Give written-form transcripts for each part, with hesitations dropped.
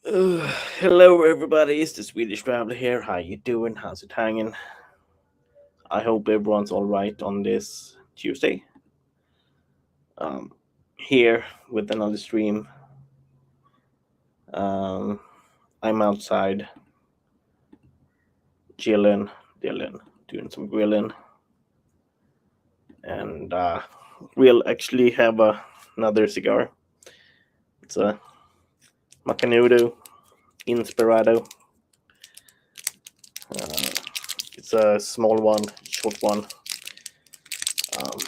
Hello everybody, it's the Swedish Traveler here. How you doing? How's it hanging? I hope everyone's all right on this Tuesday. Um, Here with another stream. Um, I'm outside chilling, doing some grilling, and we'll actually have another cigar. It's a Macanudo Inspirado. It's a small one, short one. Um,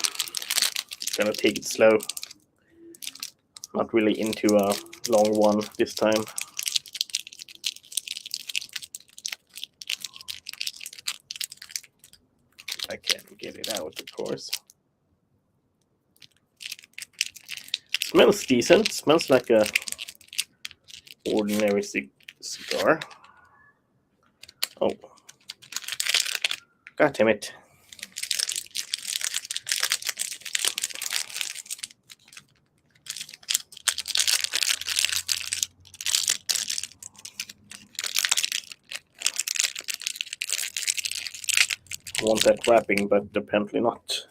Gonna take it slow. Not really into a long one this time. I can get it out, of course. Smells decent. Smells like a ordinary cigar. Oh, god damn it! I want that wrapping, but apparently not.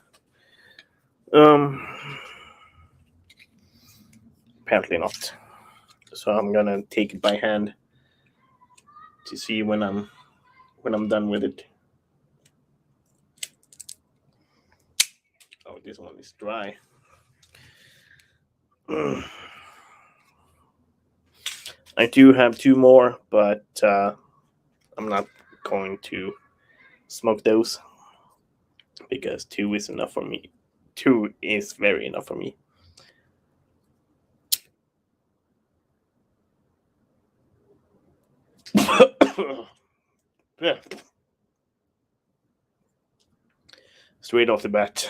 Apparently not. So I'm gonna take it by hand to see when I'm done with it. Oh, this one is dry. I do have two more, but I'm not going to smoke those because two is enough for me. Two is very enough for me. Yeah. Straight off the bat.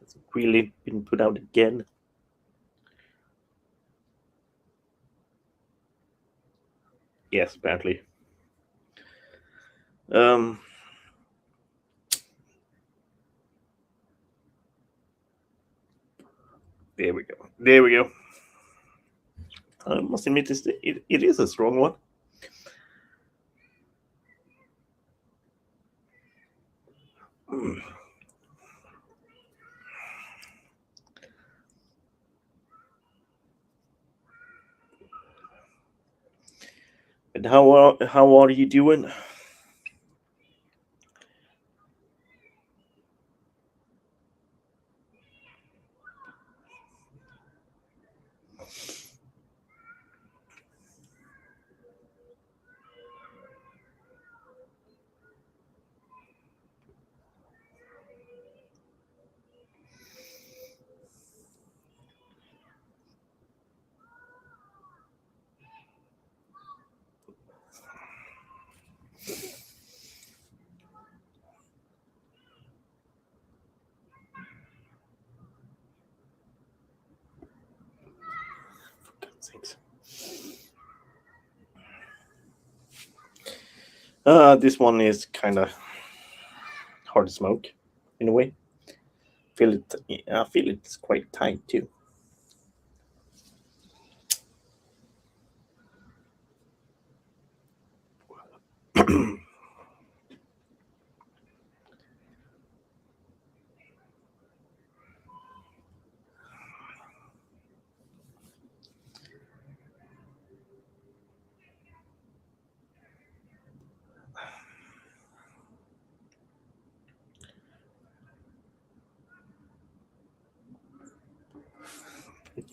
It's really been put out again. Yes, apparently. There we go. There we go. I must admit, it is a strong one. And how are you doing? For God's sakes. This one is kind of hard to smoke, in a way. I feel it's quite tight too.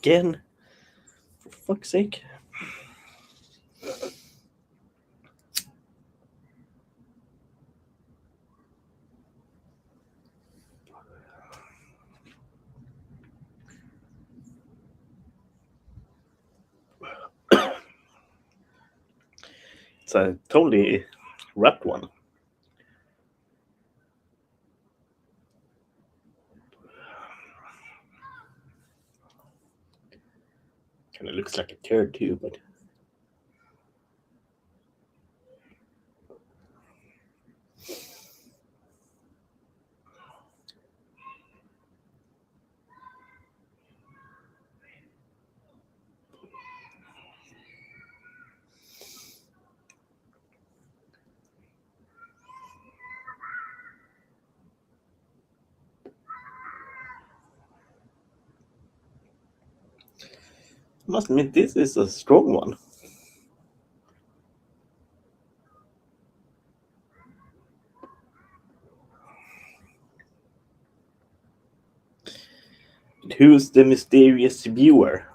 Again, for fuck's sake. It's a totally wrapped one. Kind of looks like a turd too, but Must admit, this is a strong one. Who's the mysterious viewer?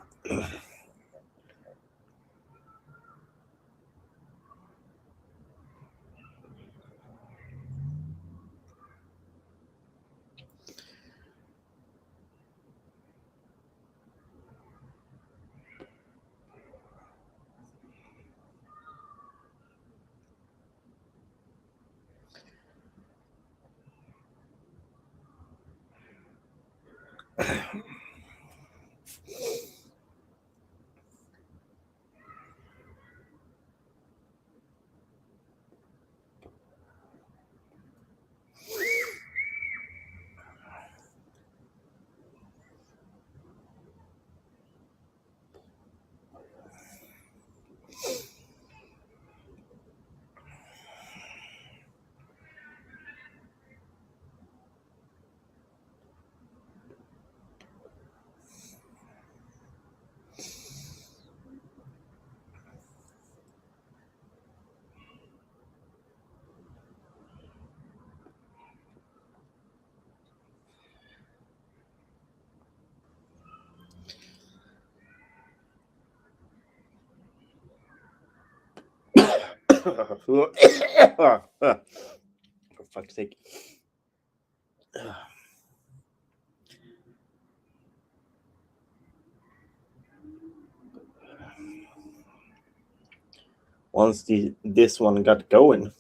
For fuck's sake. Once this one got going.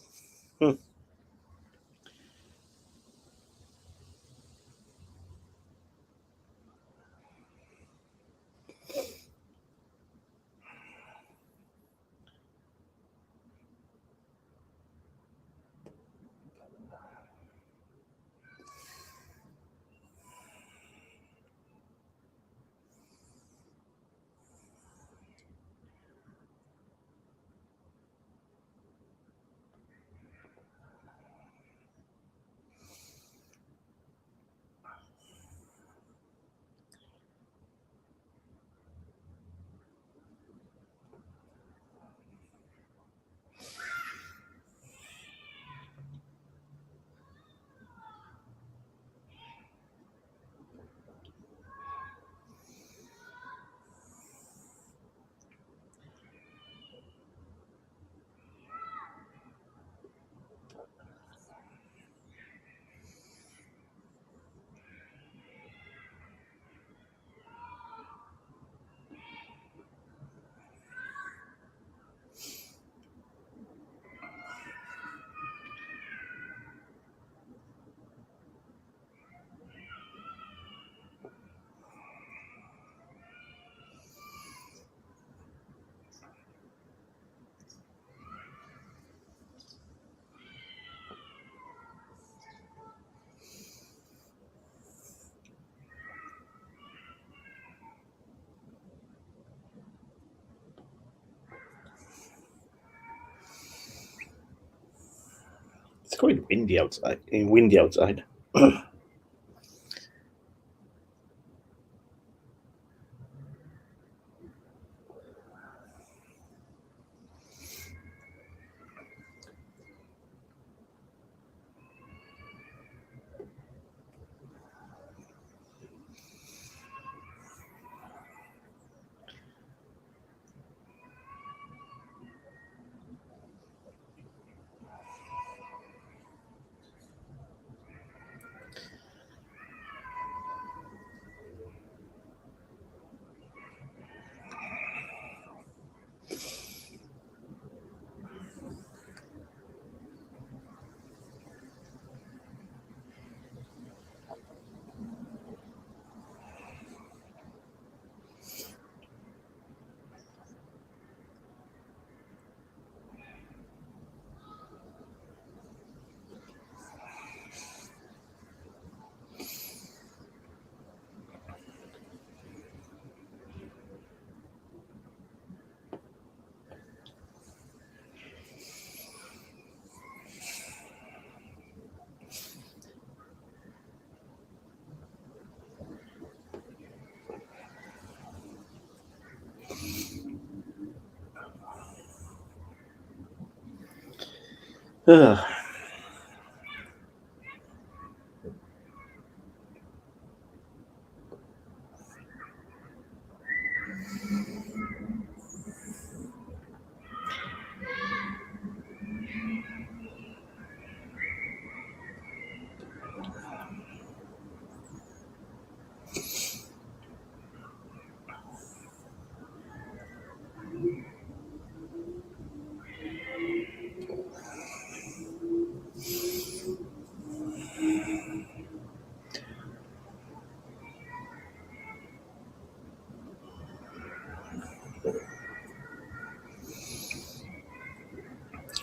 It's quite windy outside. Windy outside.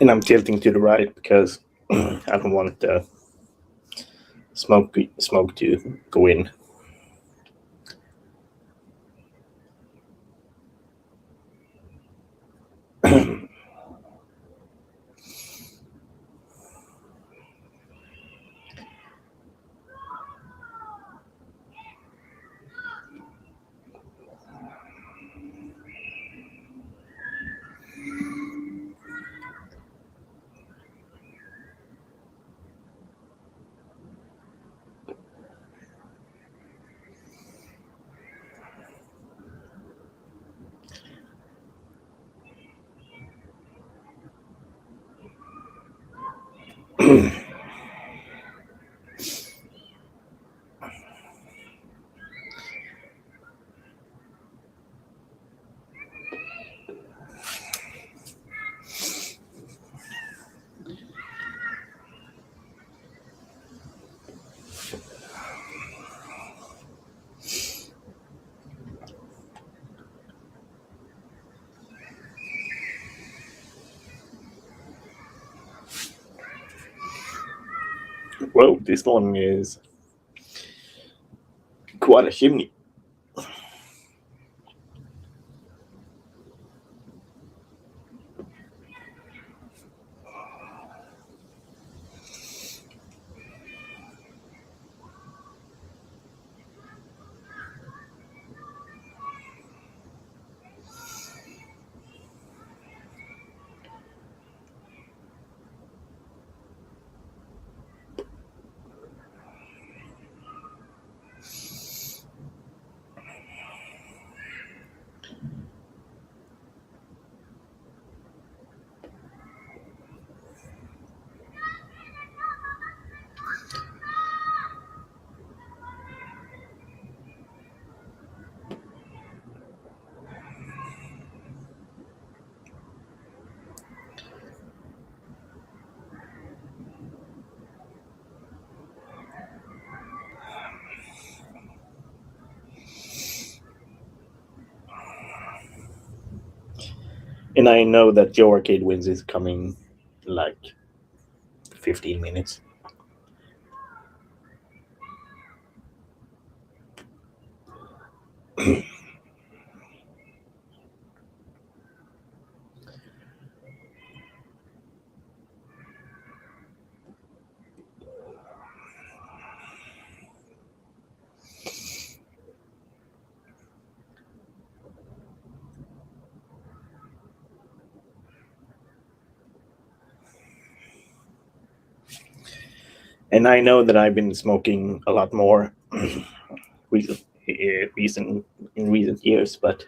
And I'm tilting to the right because I don't want the smoke to go in. Whoa, this one is quite a chimney. And I know that Joe Arcade Wins is coming in like 15 minutes. And I know that I've been smoking a lot more recent in recent years, but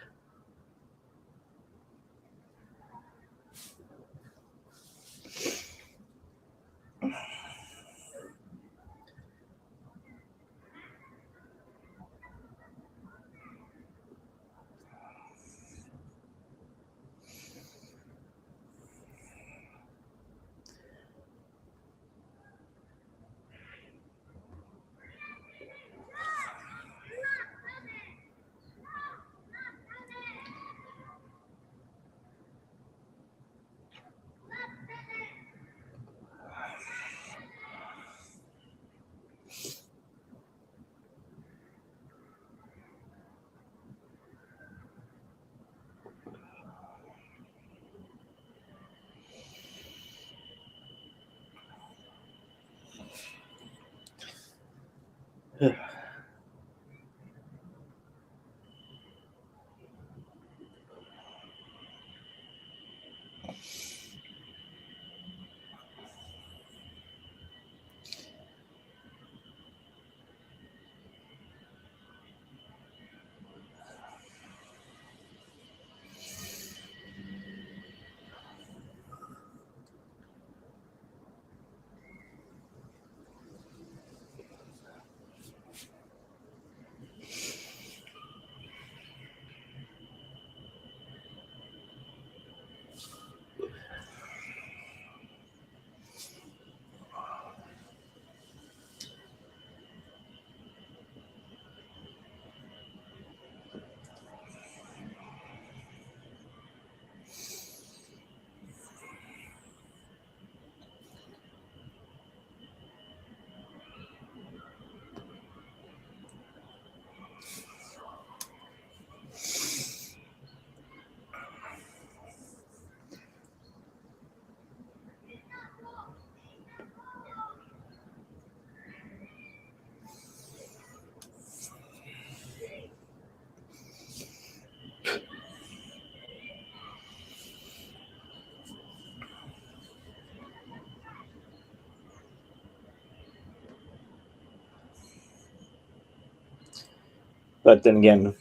But then again,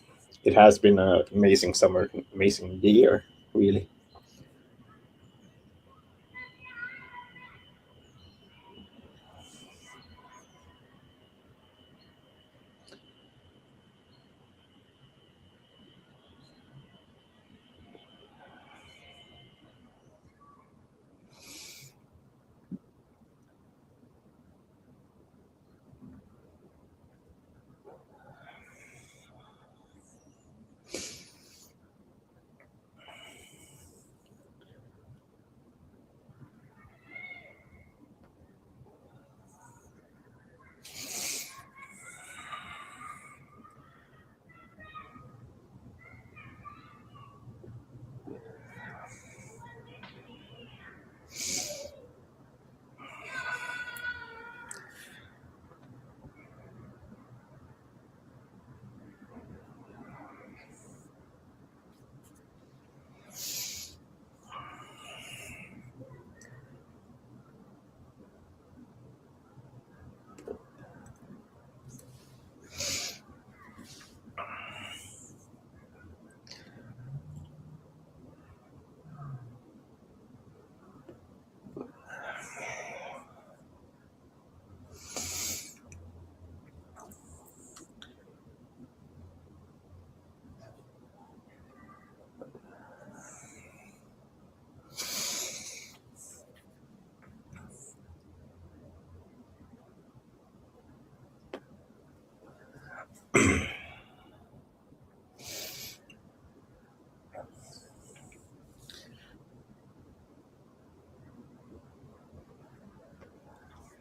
it has been an amazing summer, amazing year, really.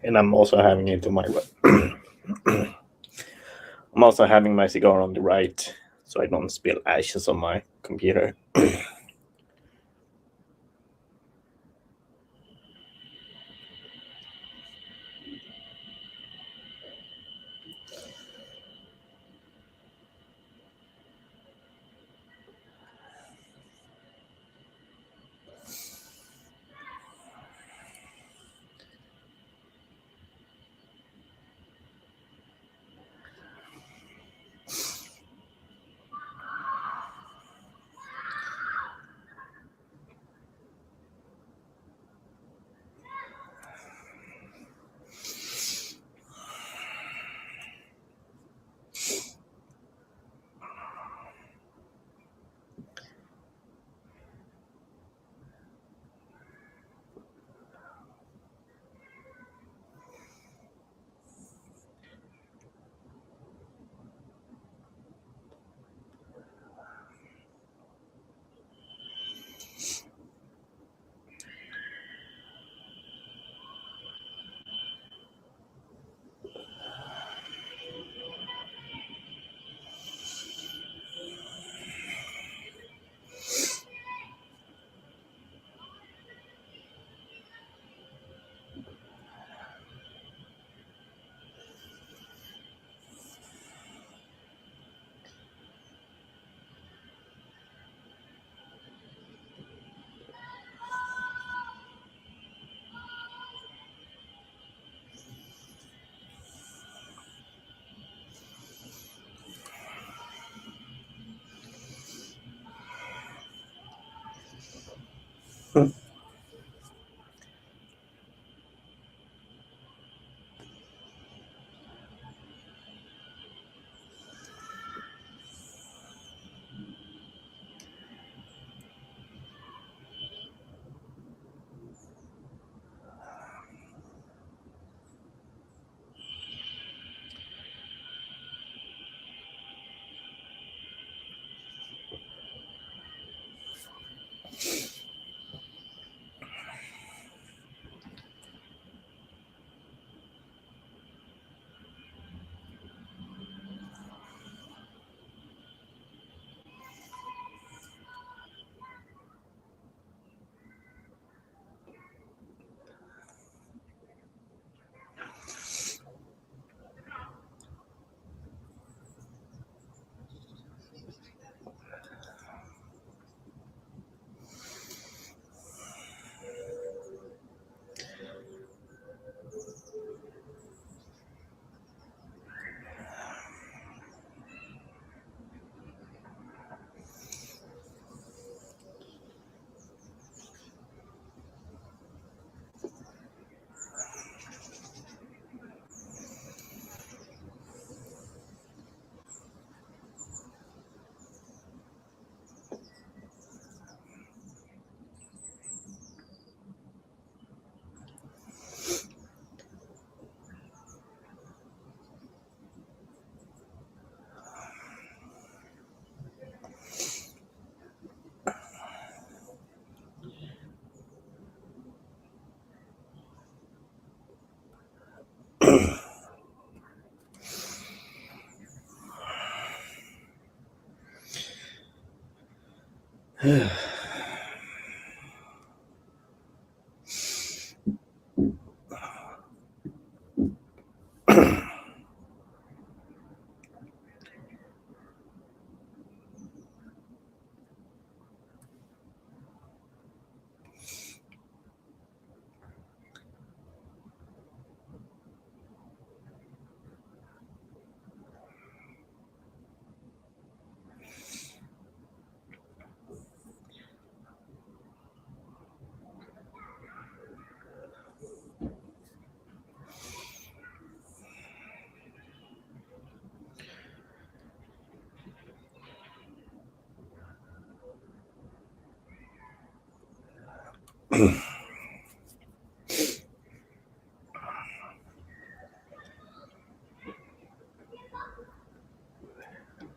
And I'm also having it on my I'm also having my cigar on the right, so I don't spill ashes on my computer.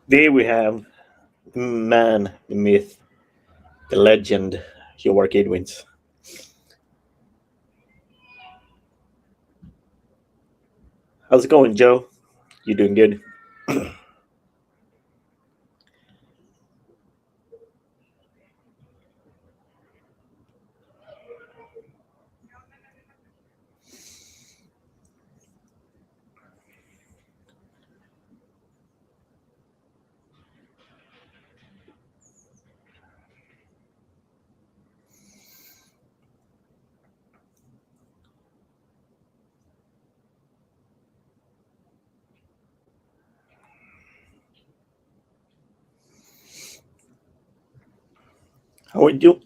There we have the man, the myth, the legend, Joe Arcade wins. How's it going, Joe? You doing good?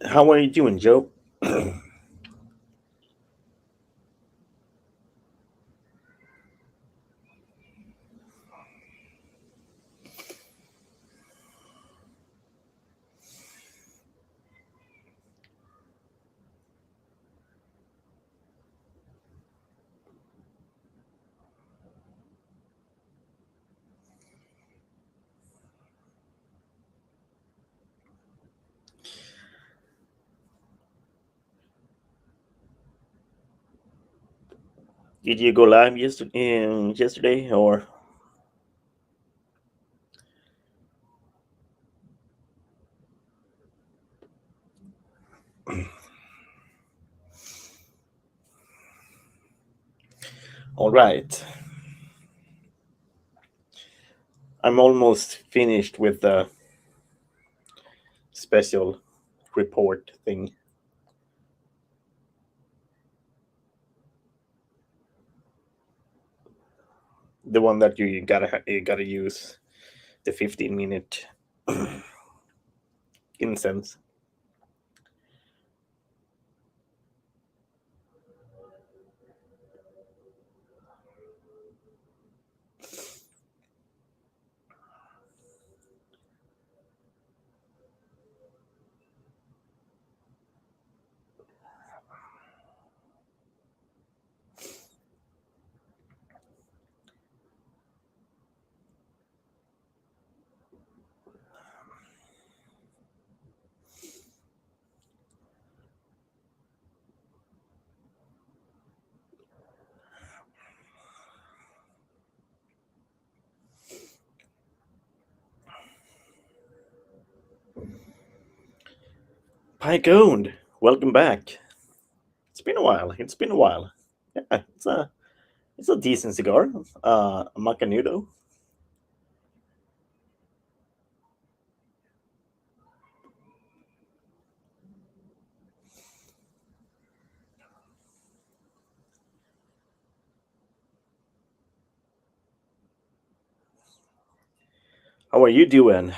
How are you doing, Joe? Did you go live yesterday or? All right. I'm almost finished with the special report thing. The one that you gotta use the 15-minute incense. Pike owned. Welcome back. It's been a while. Yeah, it's a decent cigar. Macanudo. How are you doing?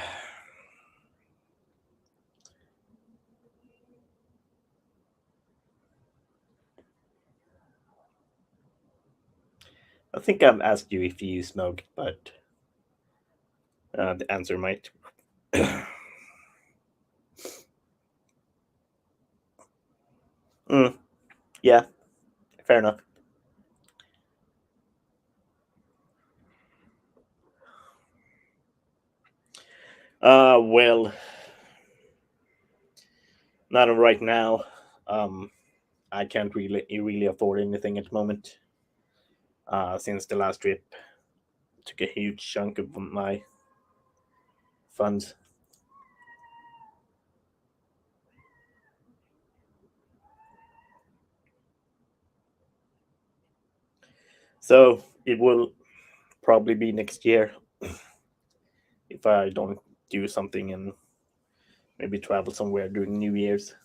I think I've asked you if you smoke, but the answer might. Mm, yeah, fair enough. Well, not right now. Um, I can't really afford anything at the moment. Since the last trip took a huge chunk of my funds. So it will probably be next year if I don't do something and maybe travel somewhere during New Year's.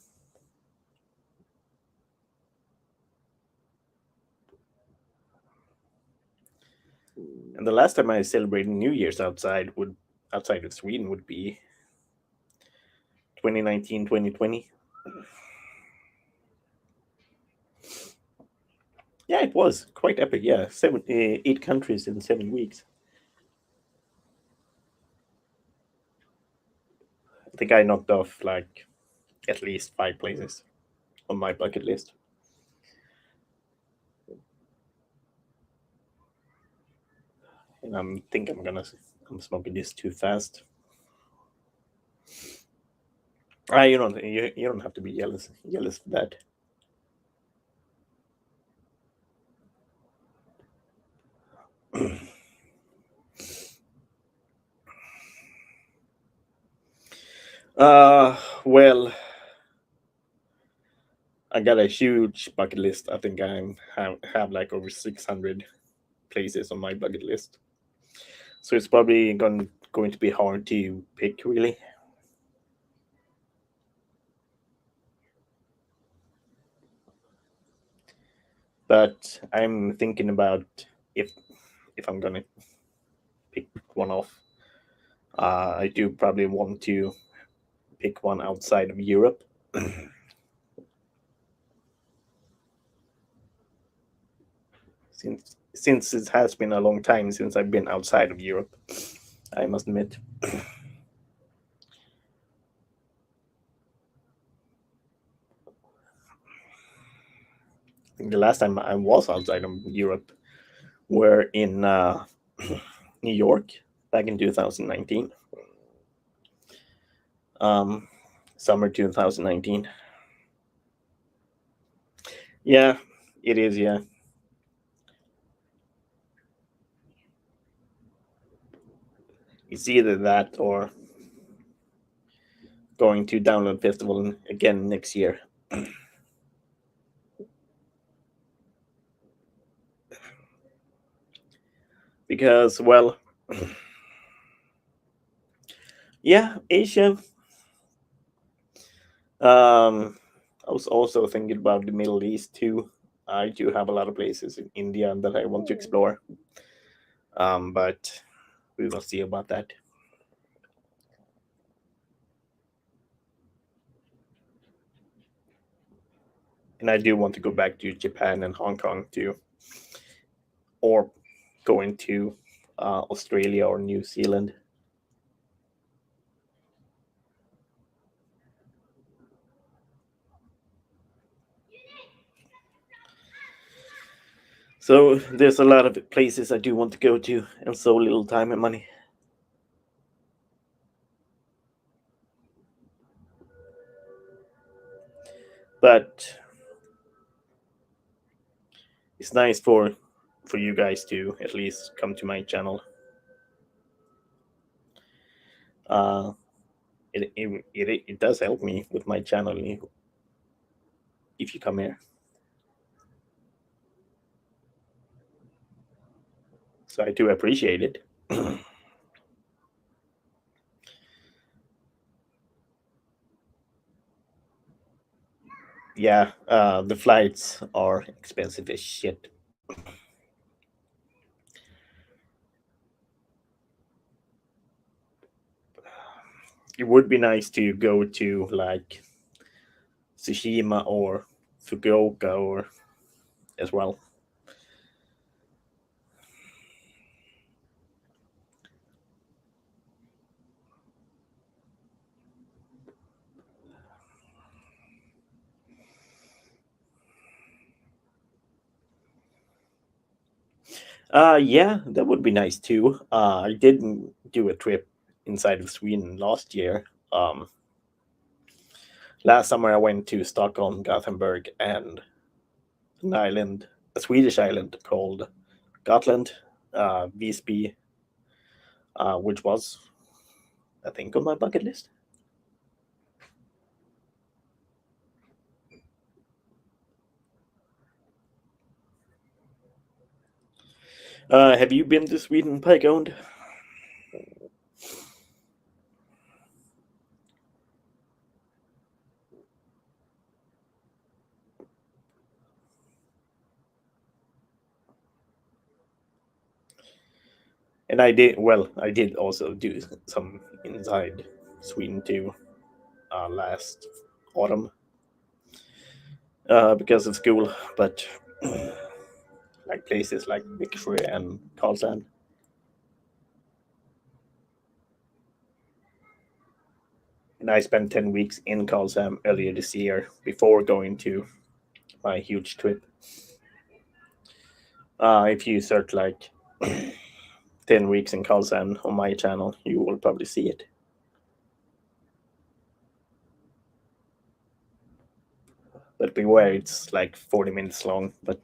And the last time I celebrated New Year's outside of Sweden would be 2019, 2020. Yeah, it was quite epic. Yeah, 8 countries in 7 weeks. I think I knocked off like at least 5 places on my bucket list. And I'm smoking this too fast. You don't have to be jealous for that. Well, I got a huge bucket list. I think have like over 600 places on my bucket list. So it's probably going to be hard to pick, really. But I'm thinking about if if I'm gonna pick one off. I do probably want to pick one outside of Europe. Since it has been a long time since I've been outside of Europe, I must admit. I think the last time I was outside of Europe were in New York back in 2019, um, summer 2019. Yeah, it is. Yeah, it's either that or going to Download Festival again next year. Because, well, yeah, Asia. I was also thinking about the Middle East too. I do have a lot of places in India that I want to explore, but we will see about that. And I do want to go back to Japan and Hong Kong too, or going to Australia or New Zealand. So there's a lot of places I do want to go to, and so little time and money. But it's nice for you guys to at least come to my channel. Uh, it does help me with my channel if you come here. So I do appreciate it. Yeah, the flights are expensive as shit. It would be nice to go to like Tsushima or Fukuoka or as well. Yeah, that would be nice too. I didn't do a trip inside of Sweden last year. Last summer I went to Stockholm, Gothenburg, and an island, a Swedish island called Gotland, Visby, which was, I think, on my bucket list. Have you been to Sweden, Pikeowned? And I did, well, I did also do some inside Sweden too, last autumn, because of school, but like places like Viksjö and Karlshamn. And I spent 10 weeks in Karlshamn earlier this year before going to my huge trip. If you search like 10 weeks in Karlshamn on my channel, you will probably see it. But beware, it's like 40 minutes long. But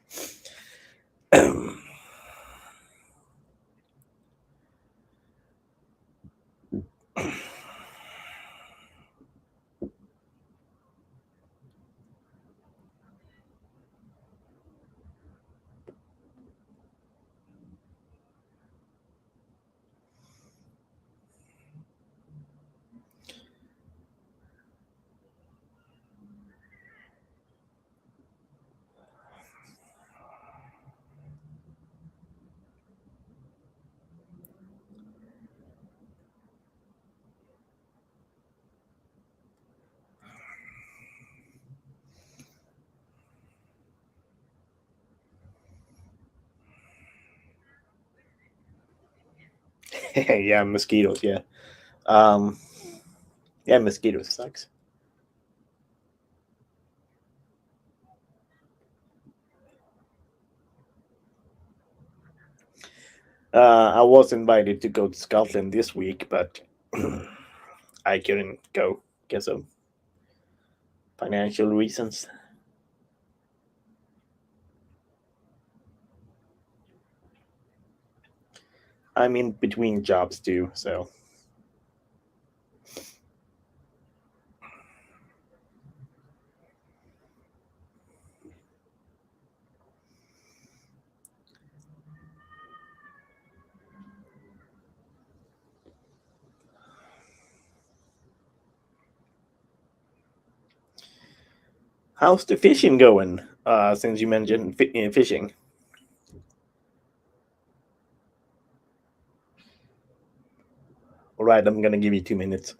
yeah, mosquitoes. Yeah, um, yeah, mosquitoes sucks. I was invited to go to Scotland this week, but I couldn't go because of financial reasons. I'm in between jobs too, so how's the fishing going? Since you mentioned fishing. All right, I'm gonna give you 2 minutes.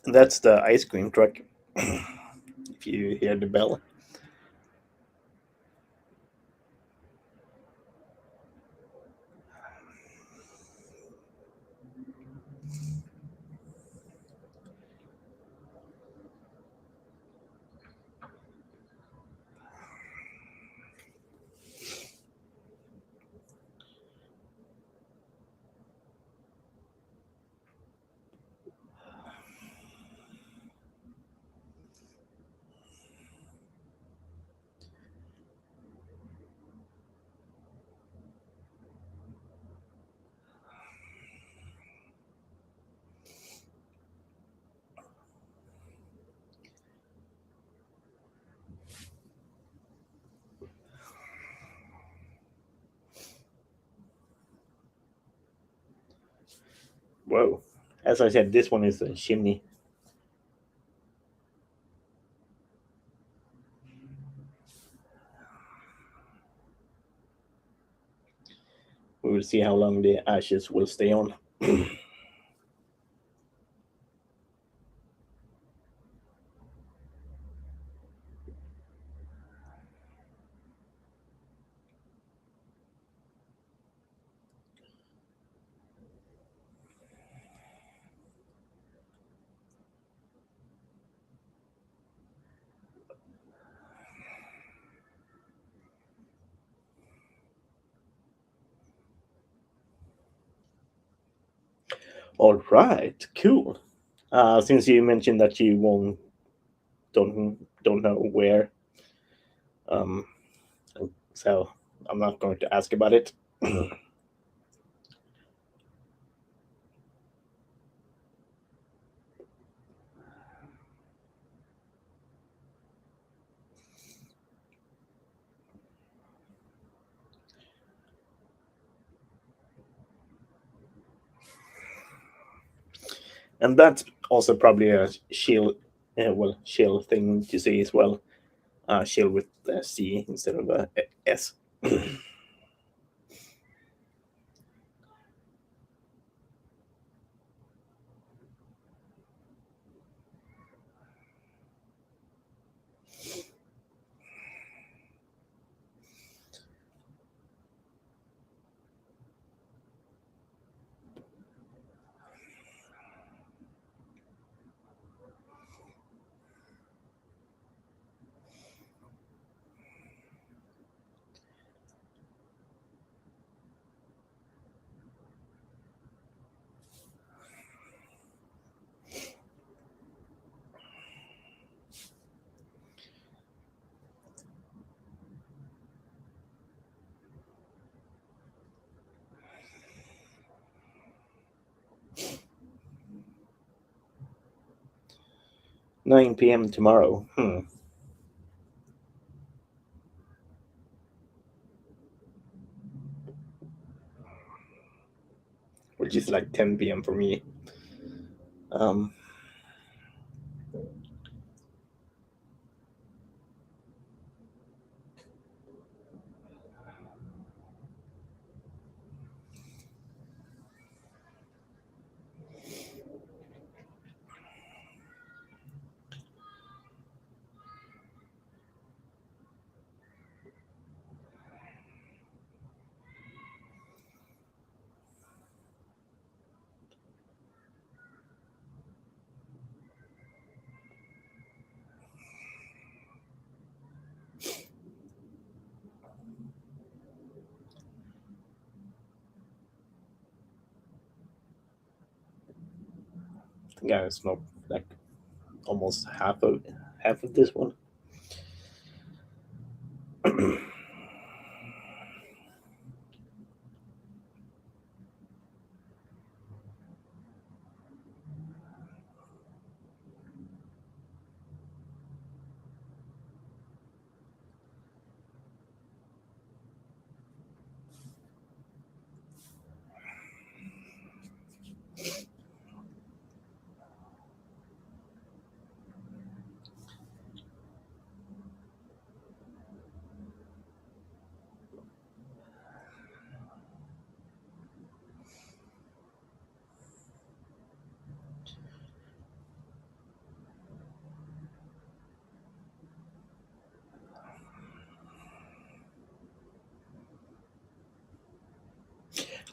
That's the ice cream truck. If you hear the bell. Whoa. As I said, this one is a chimney. We will see how long the ashes will stay on. All right, cool. Since you mentioned that you won't don't know where, um, so I'm not going to ask about it. And that's also probably a shield, shield thing to say as well. Shield with a C instead of a S. 9 p.m. tomorrow. Which is like 10 p.m. for me. Um, I think I smoked like almost half of this one.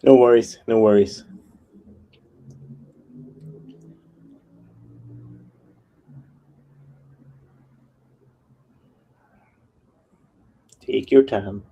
No worries, no worries. Take your time.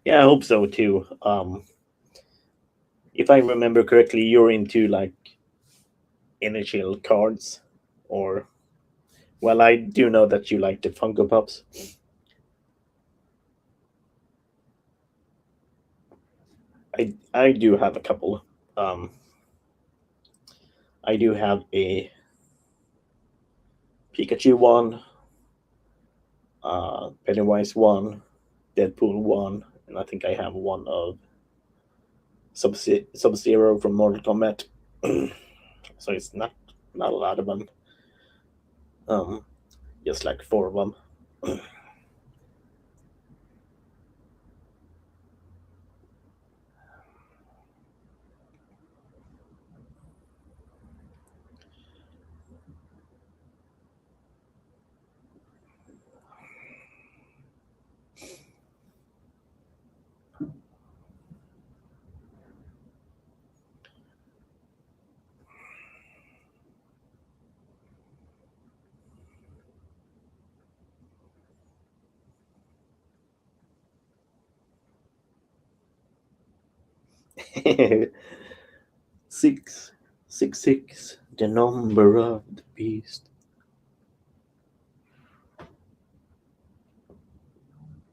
Yeah, I hope so too. If I remember correctly, you're into like initial cards, or well, I do know that you like the Funko Pops. I do have a couple. Um, I do have a Pikachu one, Pennywise one, Deadpool one, and I think I have one of Sub-Zero from Mortal Kombat. So it's not a lot of them. Just like 4 of them. Six, six, six, the number of the beast.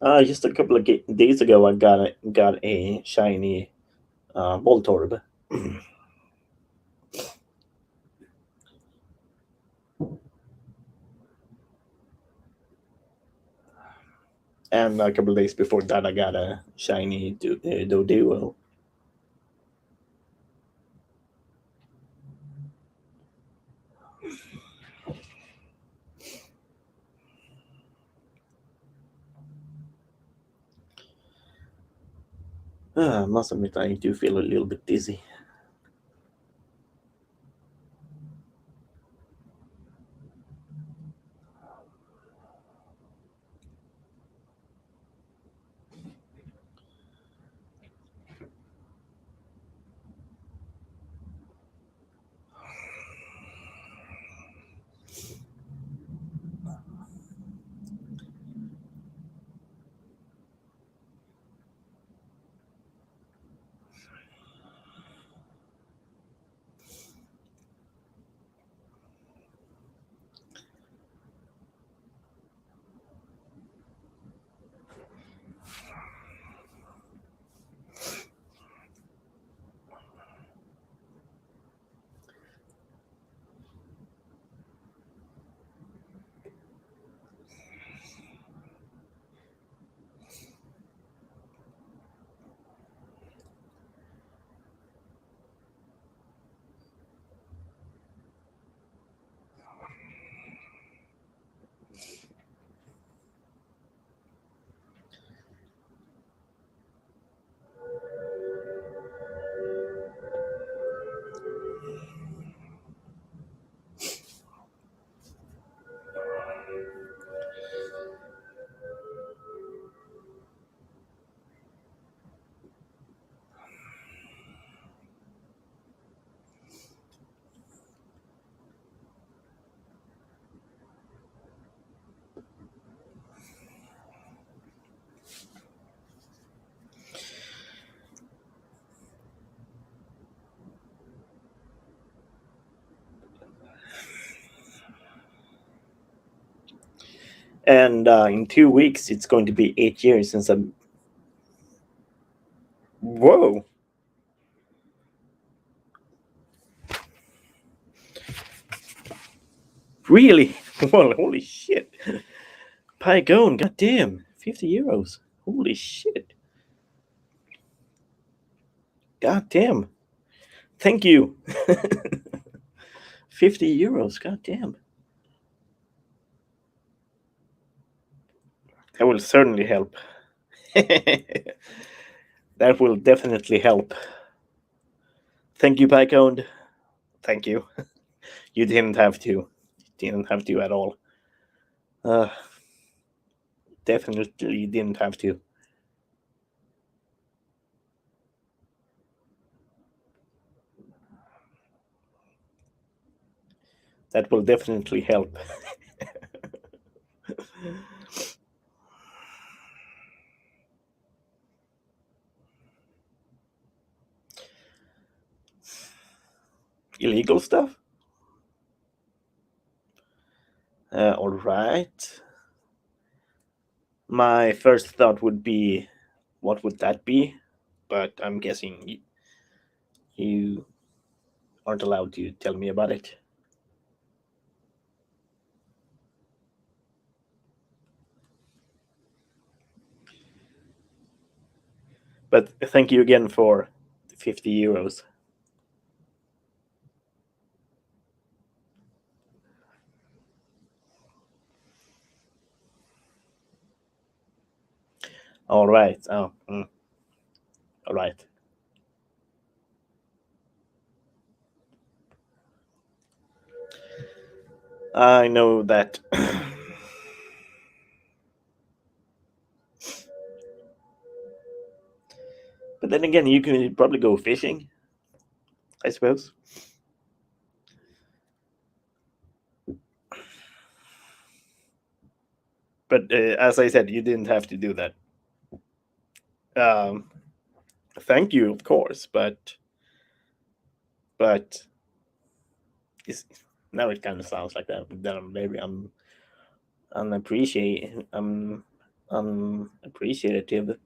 Just a couple of days ago, I got a shiny Voltorb. And a couple of days before that, I got a shiny Doduo. I must admit, I do feel a little bit dizzy. And in 2 weeks, it's going to be 8 years since I'm. Whoa! Really? Well, holy shit. Pygone, goddamn. 50 euros. Holy shit. Goddamn. Thank you. 50 euros, goddamn. That will certainly help. That will definitely help. Thank you, Pygone. Thank you. You didn't have to. Didn't have to at all. Definitely didn't have to. That will definitely help. Illegal stuff? All right. My first thought would be, what would that be? But I'm guessing you aren't allowed to tell me about it. But thank you again for €50. All right. Oh, all right. I know that. But then again, you can probably go fishing, I suppose. But as I said, you didn't have to do that. Um, Thank you, of course, but it's, now it kind of sounds like that I'm very unappreciative,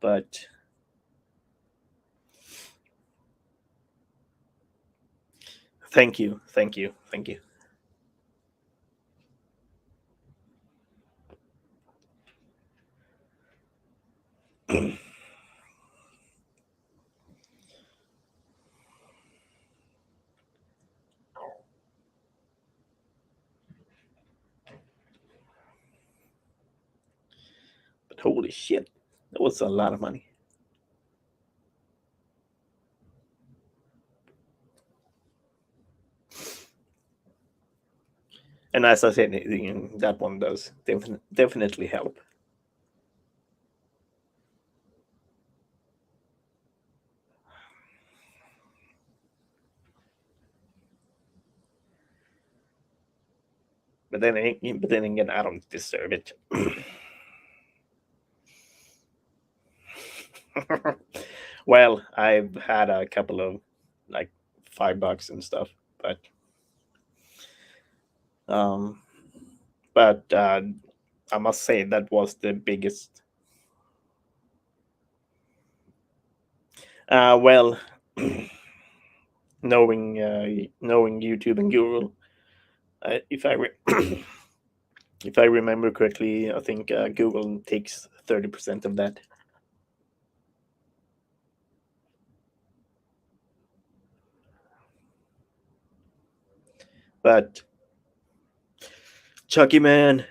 but thank you, thank you, thank you. But holy shit, that was a lot of money. And as I said, that one does definitely help. But then again, I don't deserve it. Well, I've had a couple of like $5 and stuff, but um, I must say that was the biggest. Well, knowing YouTube and Google, if if I remember correctly, I think Google takes 30% of that. But Chucky Man,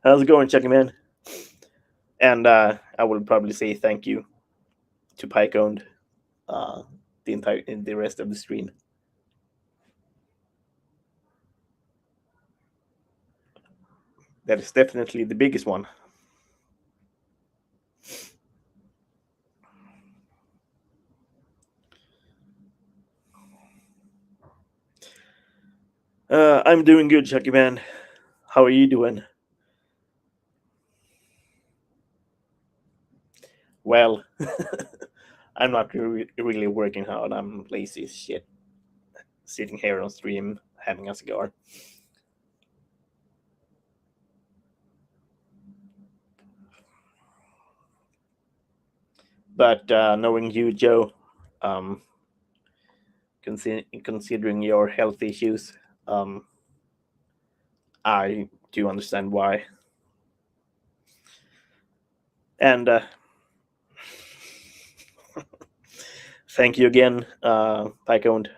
how's it going, Chucky Man? And I will probably say thank you to Pike owned the rest of the stream. That is definitely the biggest one. I'm doing good, Chucky Man. How are you doing? Well, I'm not really working hard. I'm lazy as shit. Sitting here on stream, having a cigar. But knowing you, Joe, um, considering your health issues, I do understand why. And thank you again, Pike owned.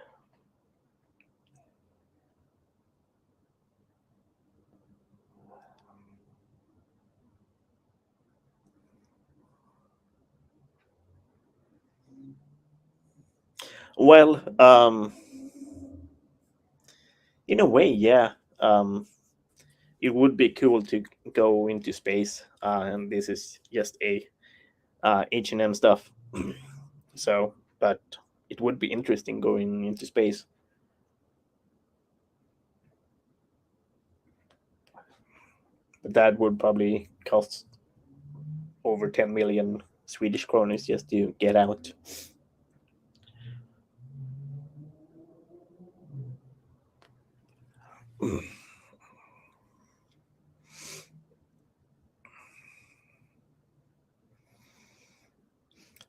Well, in a way, yeah. It would be cool to go into space, and this is just a H&M stuff. So, but it would be interesting going into space. But that would probably cost over 10 million Swedish kroners just to get out.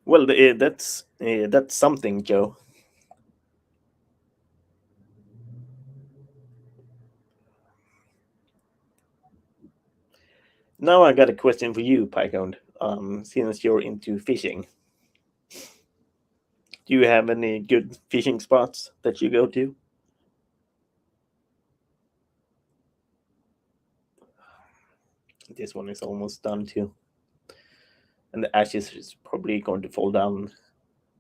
Well, that's something, Joe. Now I got a question for you, Pycon. Since you're into fishing, Do you have any good fishing spots that you go to? This one is almost done too. And the ashes is probably going to fall down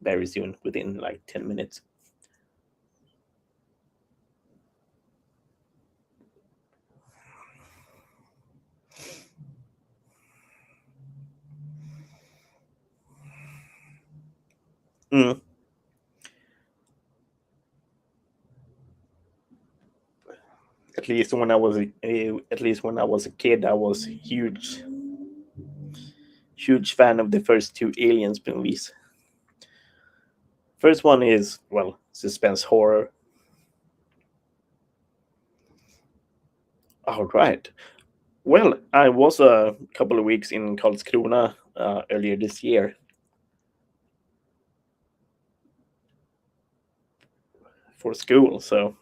very soon, within like 10 minutes. Mm. At least when I was a kid, I was huge fan of the first two Aliens movies. First one is, well, suspense horror. All right. Well, I was a couple of weeks in Karlskrona earlier this year for school, so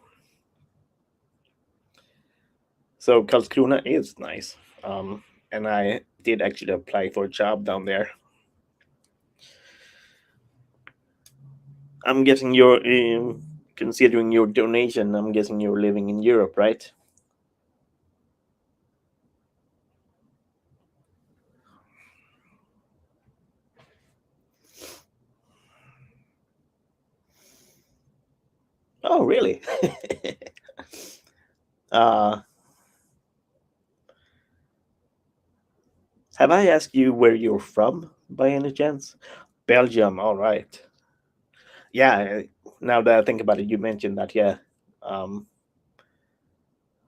Karlskrona is nice. And I did actually apply for a job down there. I'm guessing you're considering your donation. I'm guessing you're living in Europe, right? Oh, really? uh, have I asked you where you're from by any chance? Belgium. All right. Yeah. Now that I think about it, you mentioned that. Yeah. Um,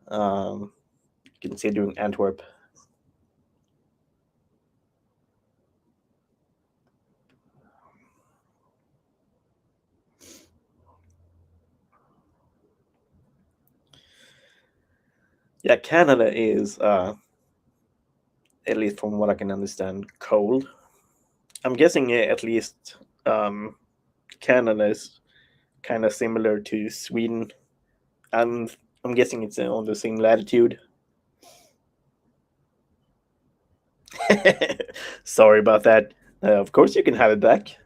um, Considering Antwerp. Yeah, Canada is, at least from what I can understand, cold. I'm guessing at least Canada is kind of similar to Sweden. I'm I'm guessing it's on the same latitude. Sorry about that. Of course, you can have it back.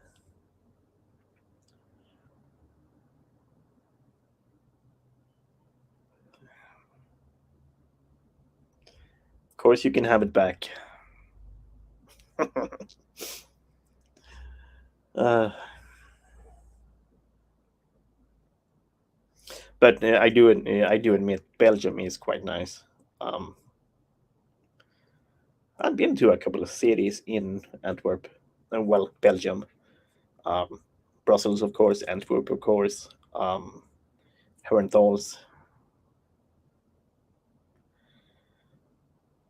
Of course, you can have it back. uh, but I do admit Belgium is quite nice. Um, I've been to a couple of cities in Antwerp, well, Belgium, um, Brussels, of course, Antwerp, of course, Herentals,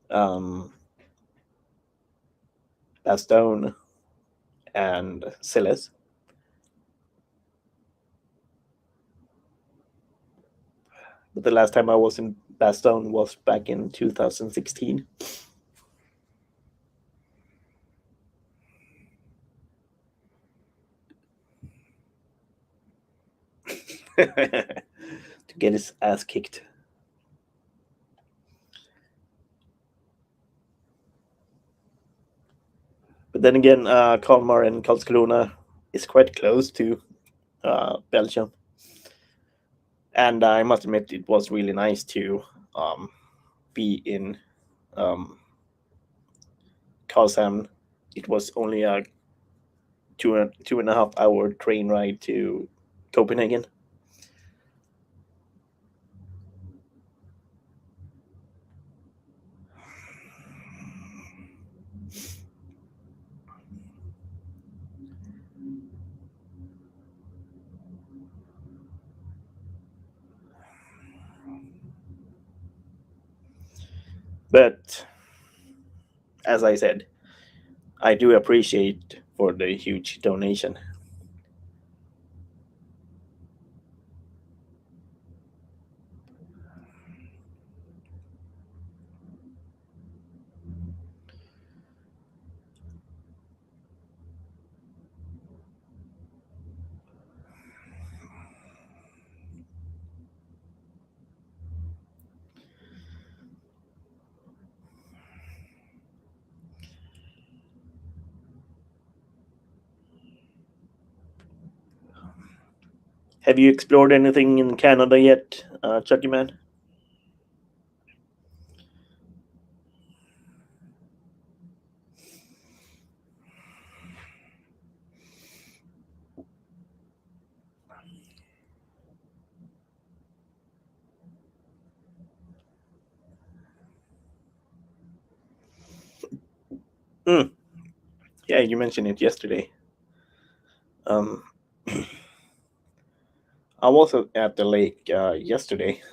um, Bastogne, and Siles. But the last time I was in Bastogne was back in 2016. To get his ass kicked. But then again, Kalmar and Karlskrona is quite close to Belgium, and I must admit it was really nice to um, be in um, Karlshamn. It was only a 2.5 hour train ride to Copenhagen. But as I said, I do appreciate for the huge donation. Have you explored anything in Canada yet, Chucky Man? Mm. Yeah, you mentioned it yesterday. Um, I was at the lake yesterday.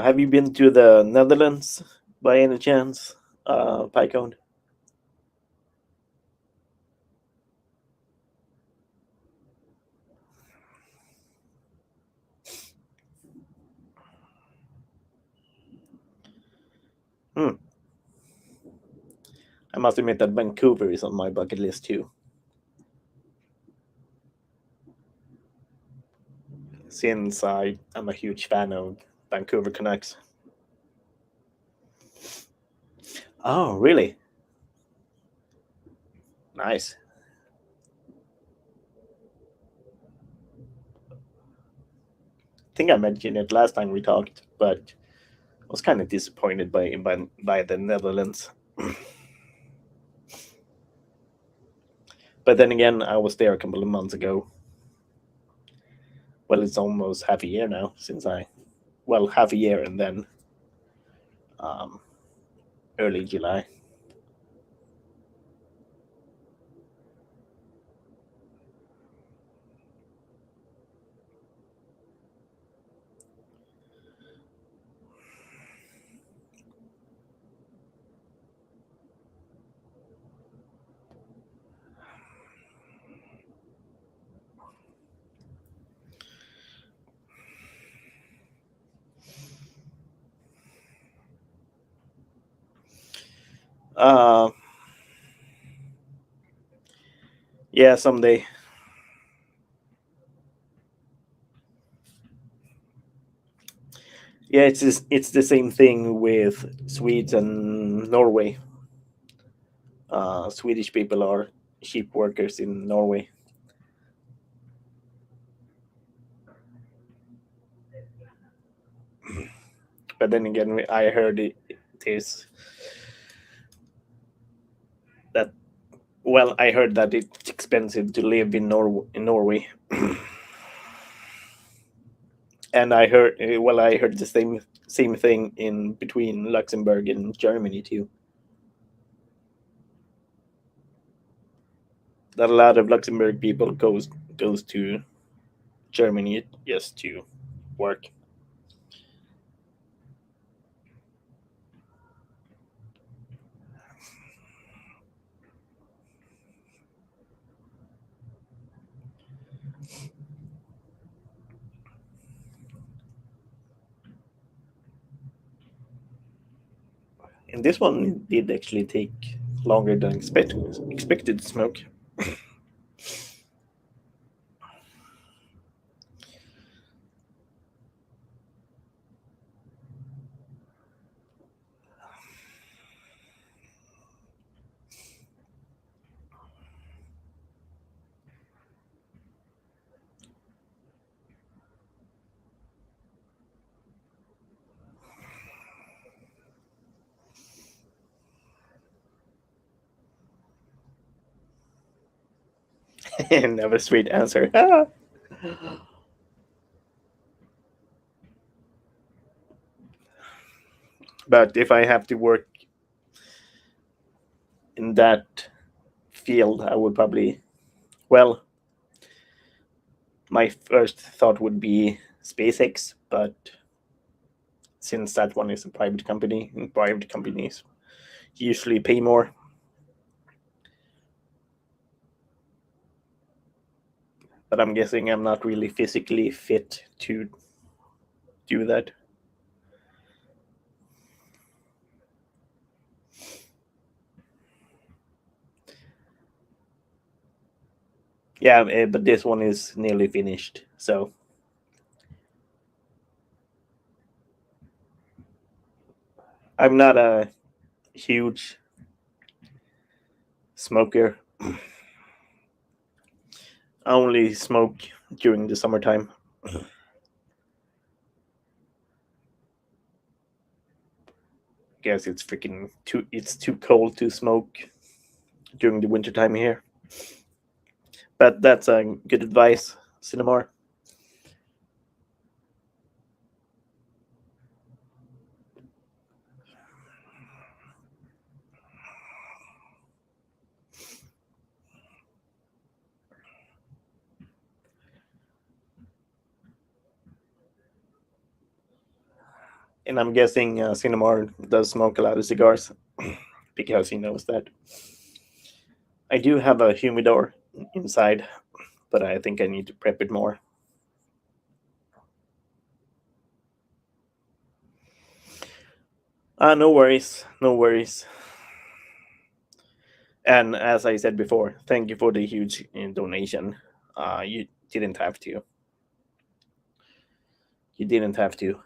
Have you been to the Netherlands by any chance, Pycone? Hmm. I must admit that Vancouver is on my bucket list too, since I am a huge fan of Vancouver Canucks. Oh, really? Nice. I think I mentioned it last time we talked, but I was kind of disappointed by the Netherlands. But then again, I was there a couple of months ago. Well, it's almost half a year now since half a year and then um, early July. Uh, yeah, someday. Yeah, it's the same thing with Swedes and Norway. Swedish people are sheep workers in Norway. But then again, I heard it is that I heard that it's expensive to live in Norway, and I heard the same thing in between Luxembourg and Germany too. That a lot of Luxembourg people goes to Germany just to work. And this one did actually take longer than expected to smoke. And have a sweet answer. Ah. But if I have to work in that field, I would probably, well, my first thought would be SpaceX, but since that one is a private company, and private companies usually pay more, but I'm guessing I'm not really physically fit to do that. Yeah, but this one is nearly finished, so I'm not a huge smoker. I only smoke during the summertime. Guess it's freaking too. It's too cold to smoke during the wintertime here. But that's a good advice, Cinemar. And I'm guessing Cinemar does smoke a lot of cigars because he knows that. I do have a humidor inside, but I think I need to prep it more. No worries, no worries. And as I said before, thank you for the huge donation. You didn't have to. You didn't have to.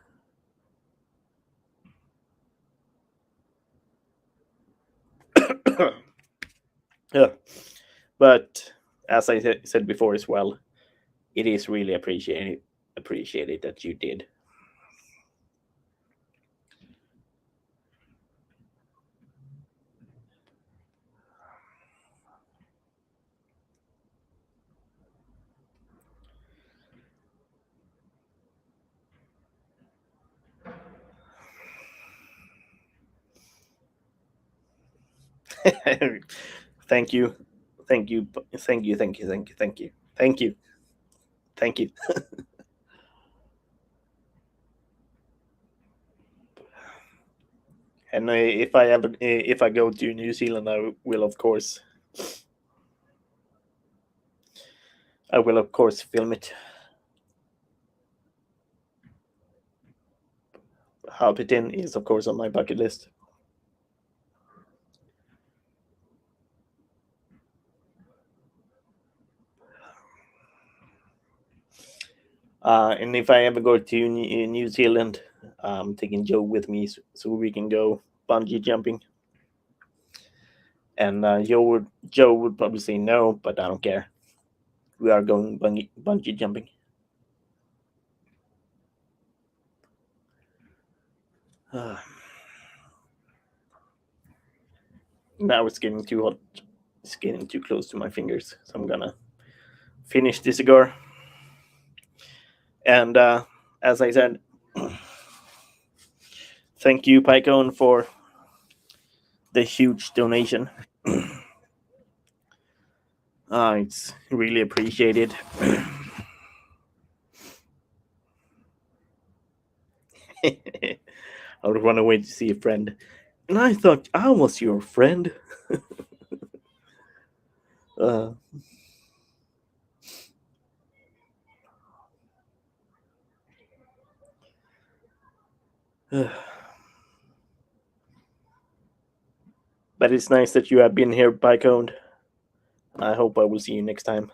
Yeah. But as I said before as well, it is really appreciated that you did. Thank you. Thank you. Thank you. Thank you. Thank you. Thank you. Thank you. Thank you. And if I go to New Zealand, I will of course film it. Hobbiton is of course on my bucket list. And if I ever go to New Zealand, I'm taking Joe with me so we can go bungee jumping. And Joe would probably say no, but I don't care. We are going bungee jumping. Now it's getting too hot. It's getting too close to my fingers, so I'm gonna finish this cigar. And as I said, thank you, Pycone, for the huge donation. It's really appreciated. I would run away to see a friend. And I thought I was your friend. uh, but it's nice that you have been here, Pycone. I hope I will see you next time.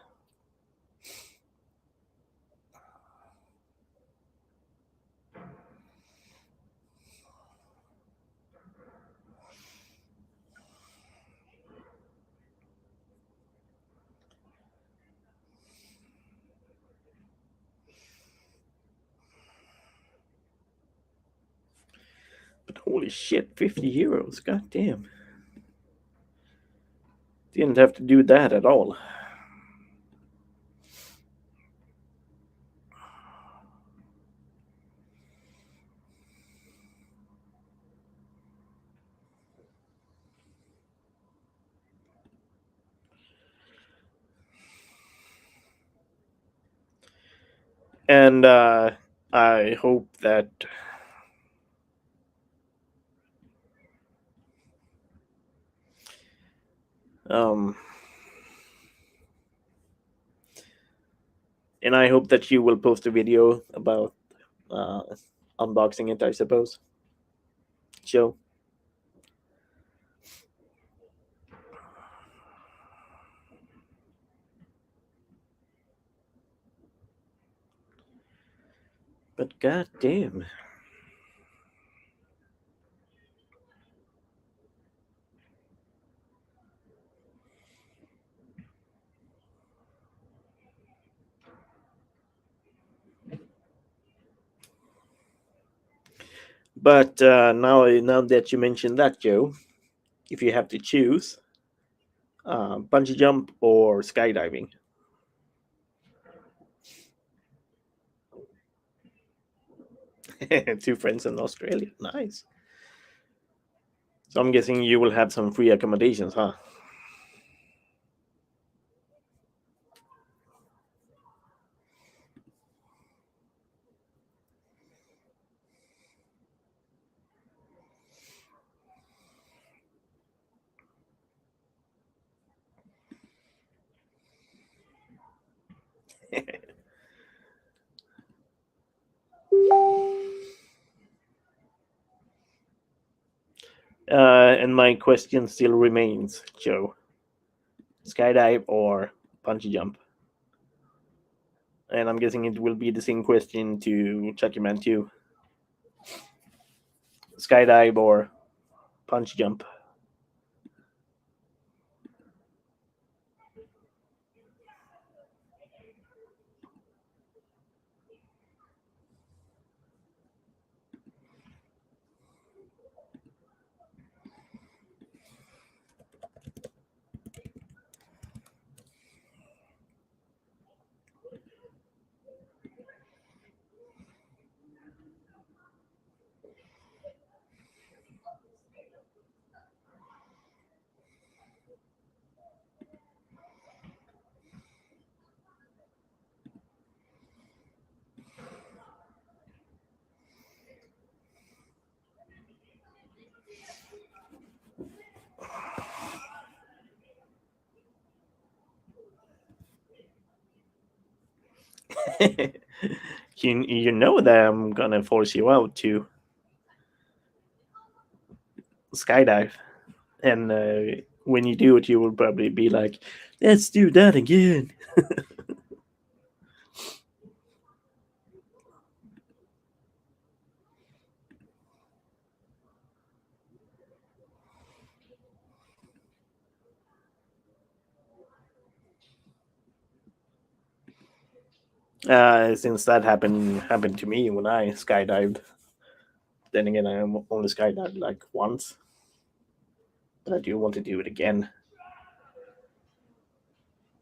But holy shit, 50 euros. God damn. Didn't have to do that at all. And I hope that um, and I hope that you will post a video about uh, unboxing it, I suppose. Joe. But goddamn. But now that you mentioned that, Joe, if you have to choose, bungee jump or skydiving? Two friends in Australia. Nice. So I'm guessing you will have some free accommodations, huh? And my question still remains, Joe: skydive or bungee jump? And I'm guessing it will be the same question to Chucky Man too: skydive or bungee jump? You know that I'm gonna force you out to skydive, and when you do it, you will probably be like, "Let's do that again." Since that happened to me when I skydived. Then again, I only skydived like once, but I do want to do it again.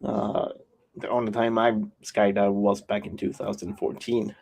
Uh, the only time I skydived was back in 2014.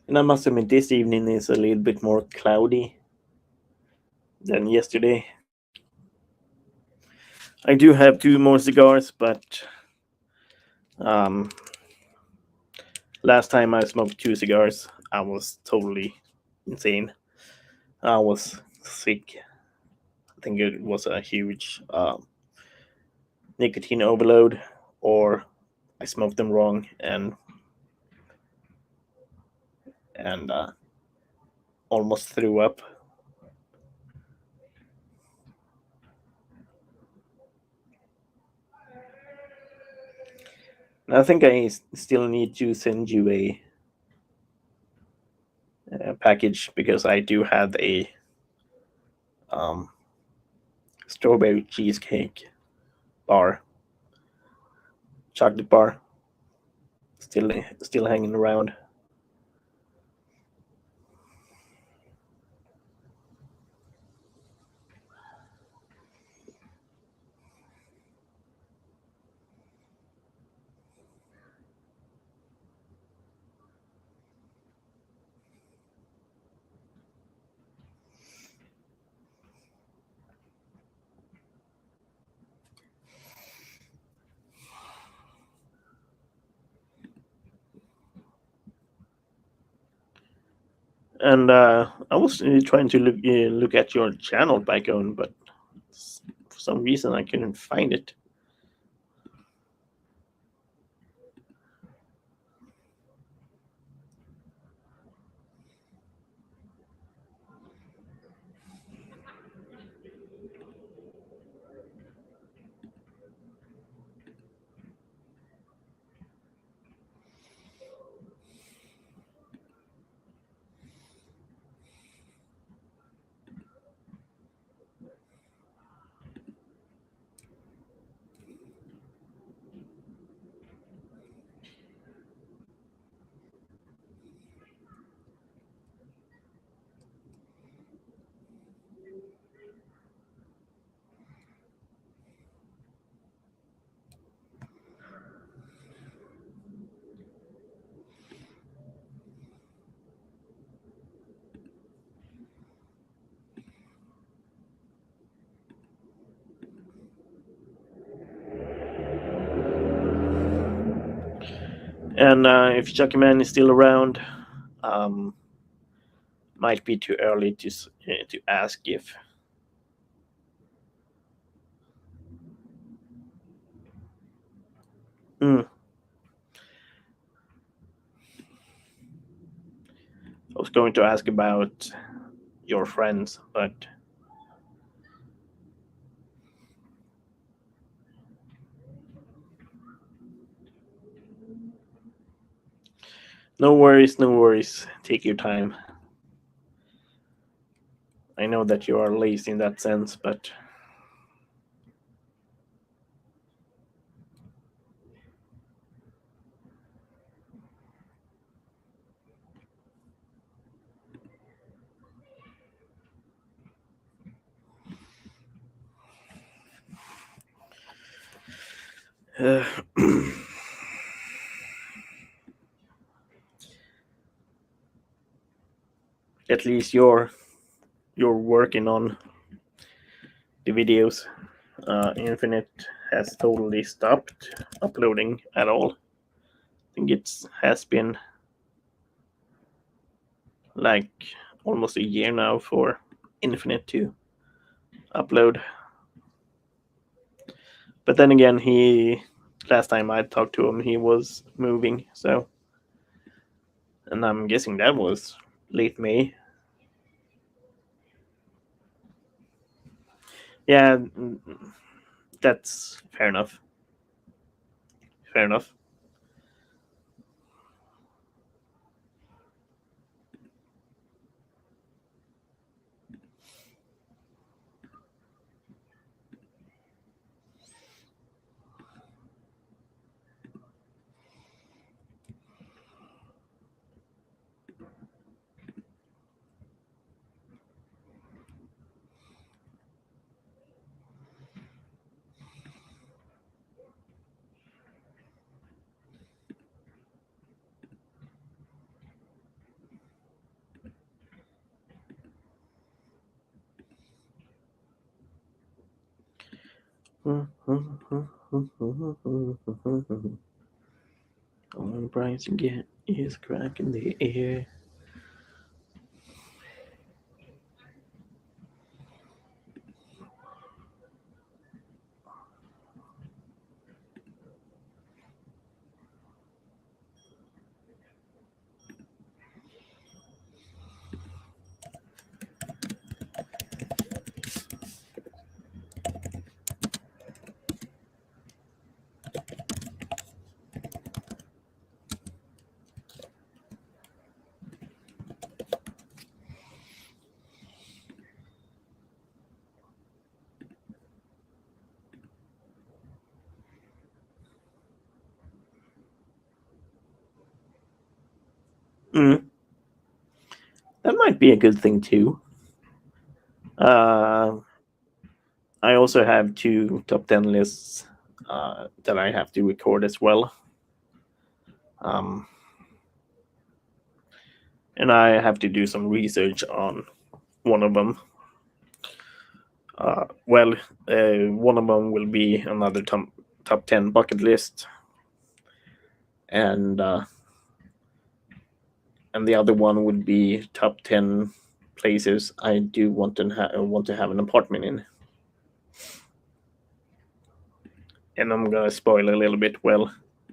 And I must admit, this evening is a little bit more cloudy than yesterday. I do have two more cigars, but um, last time I smoked two cigars, I was totally insane. I was sick. I think it was a huge nicotine overload, or I smoked them wrong and almost threw up. I think I still need to send you a package because I do have a um, strawberry cheesecake bar, chocolate bar, still hanging around. And I was trying to look at your channel back on, but for some reason I couldn't find it. And if Chucky Man is still around, might be too early to ask if. I was going to ask about your friends, but no worries, no worries. Take your time. I know that you are lazy in that sense, but at least you're working on the videos. Infinite has totally stopped uploading at all. I think it has been like almost a year now for Infinite to upload. But then again, last time I talked to him, he was moving, so, and I'm guessing that was late May. Yeah, that's fair enough. Fair enough. All Bryce get is cracking the air. That might be a good thing too. I also have 2 top 10 lists that I have to record as well. And I have to do some research on one of them. One of them will be another top 10 bucket list. And and the other one would be top 10 places I do want to have an apartment in. And I'm gonna spoil a little bit. Well,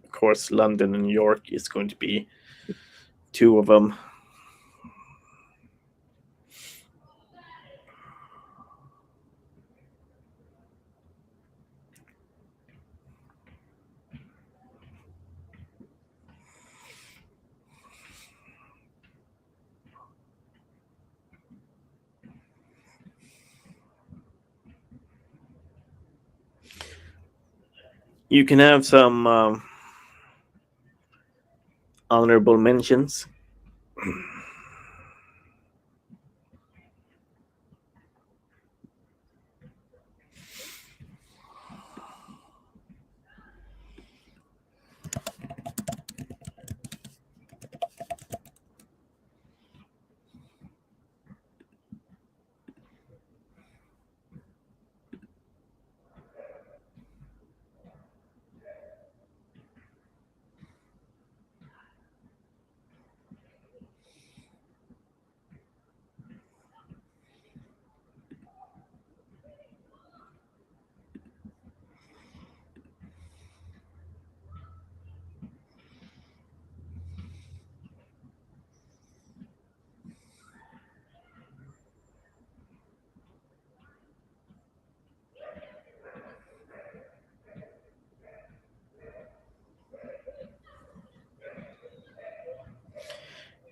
of course, London and New York is going to be two of them. You can have some honorable mentions.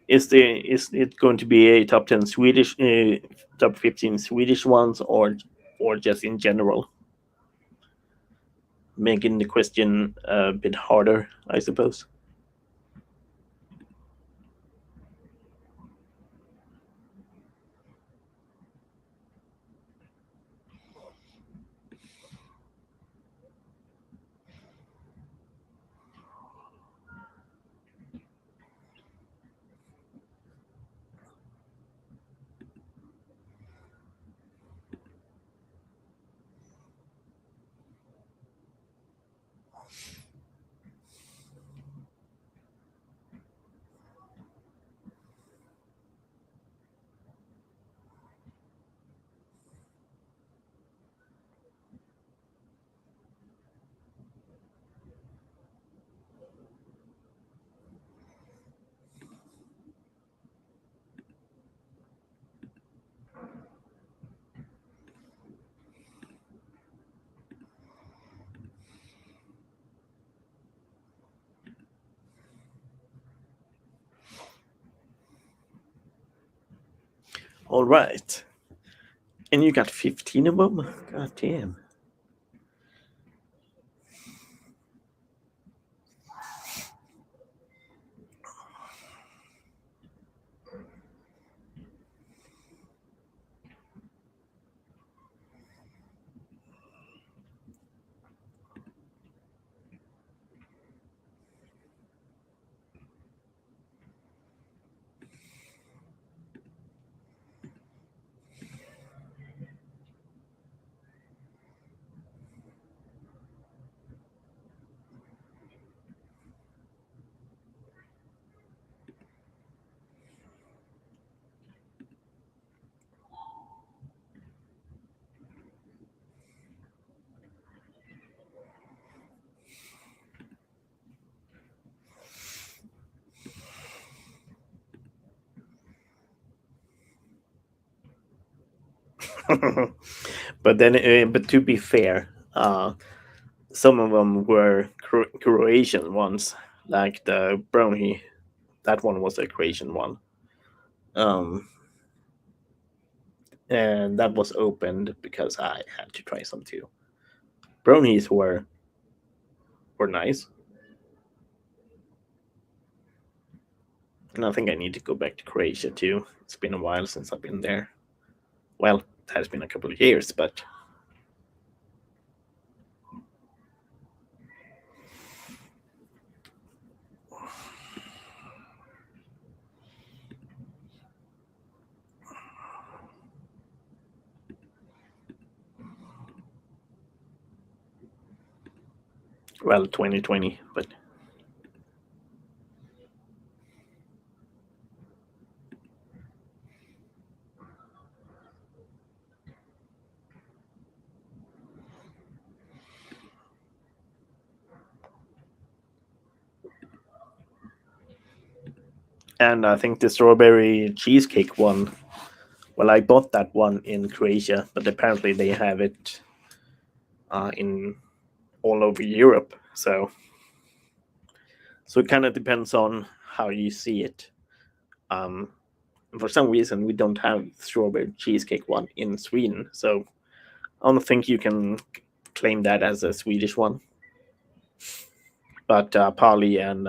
Is it going to be a top 10 Swedish, top 15 Swedish ones, or just in general? Making the question a bit harder, I suppose. All right. And you got 15 of them? God damn. But then, but to be fair, some of them were Croatian ones, like the brownie. That one was a Croatian one, um, and that was opened because I had to try some too. Brownies were nice, and I think I need to go back to Croatia too. It's been a while since I've been there. Well, it has been a couple of years, but well, 2020, but And I think the strawberry cheesecake one, well, I bought that one in Croatia, but apparently they have it in all over Europe. So it kind of depends on how you see it. For some reason, we don't have strawberry cheesecake one in Sweden, so I don't think you can claim that as a Swedish one. But Polly and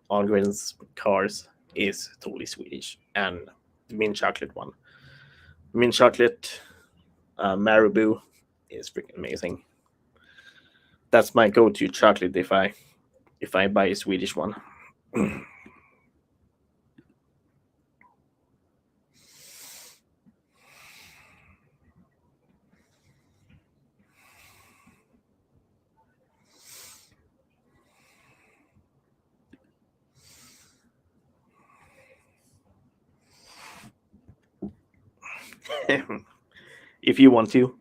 Ahlgren's cars is totally Swedish, and the mint chocolate one, mint chocolate Marabou, is freaking amazing. That's my go-to chocolate if I buy a Swedish one. If you want to.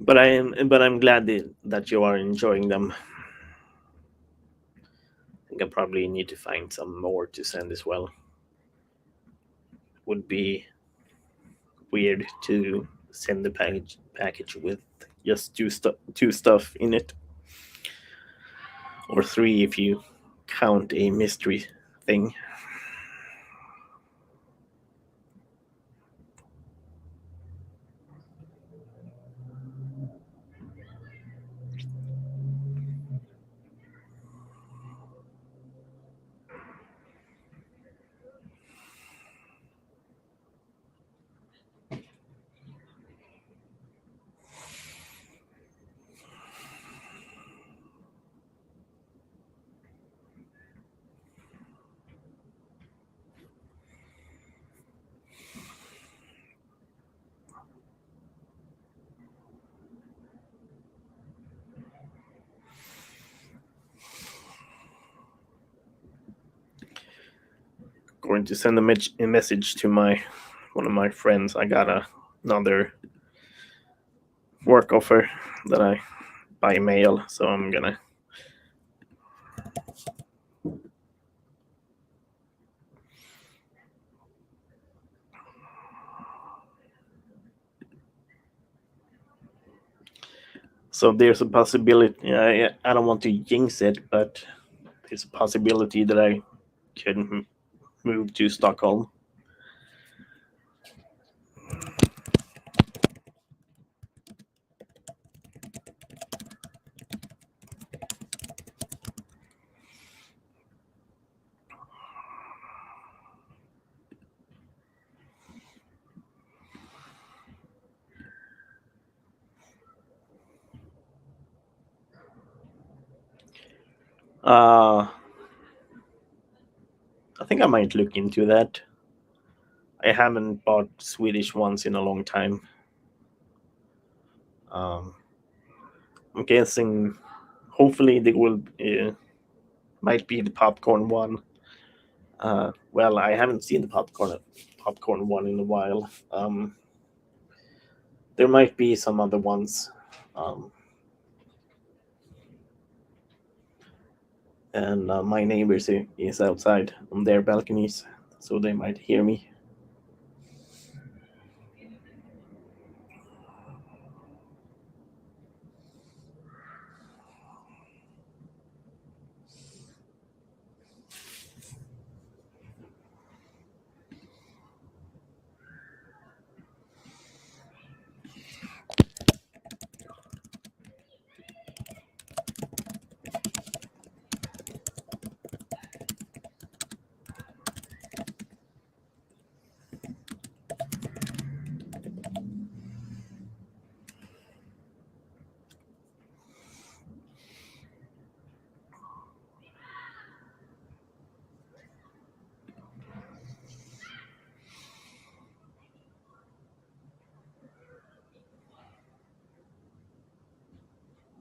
But I'm glad that you are enjoying them. I think I probably need to find some more to send as well. Would be weird to send the package with just two stuff in it, or three if you count a mystery thing. Going to send a message to one of my friends. I got another work offer that I by mail, so I'm gonna So there's a possibility. I don't want to jinx it, but there's a possibility that I can move to Stockholm. I think I might look into that. I haven't bought Swedish ones in a long time. I'm guessing, hopefully, they will might be the popcorn one. Well, I haven't seen the popcorn one in a while. There might be some other ones. And my neighbors is outside on their balconies, so they might hear me.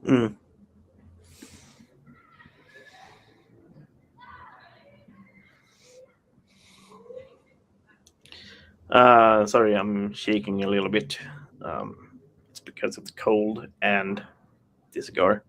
Mm. Sorry, I'm shaking a little bit. It's because of the cold and the cigar.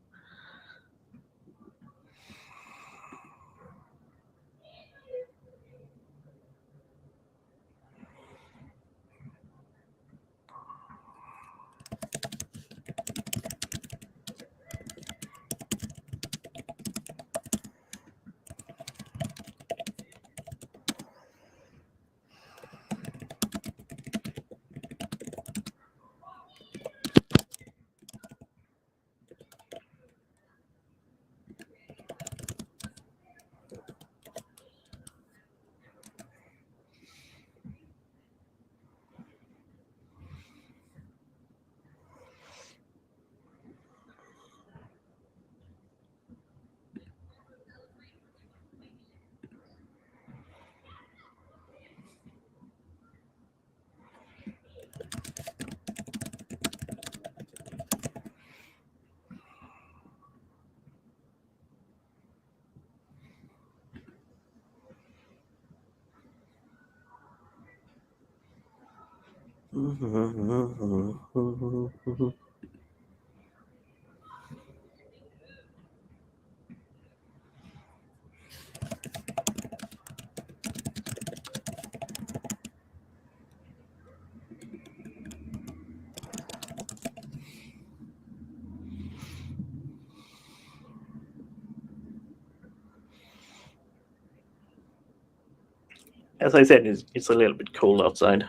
As I said, it's a little bit cold outside.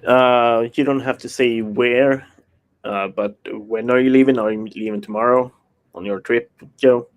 You don't have to say where, but when are you leaving? Are you leaving tomorrow on your trip, Joe?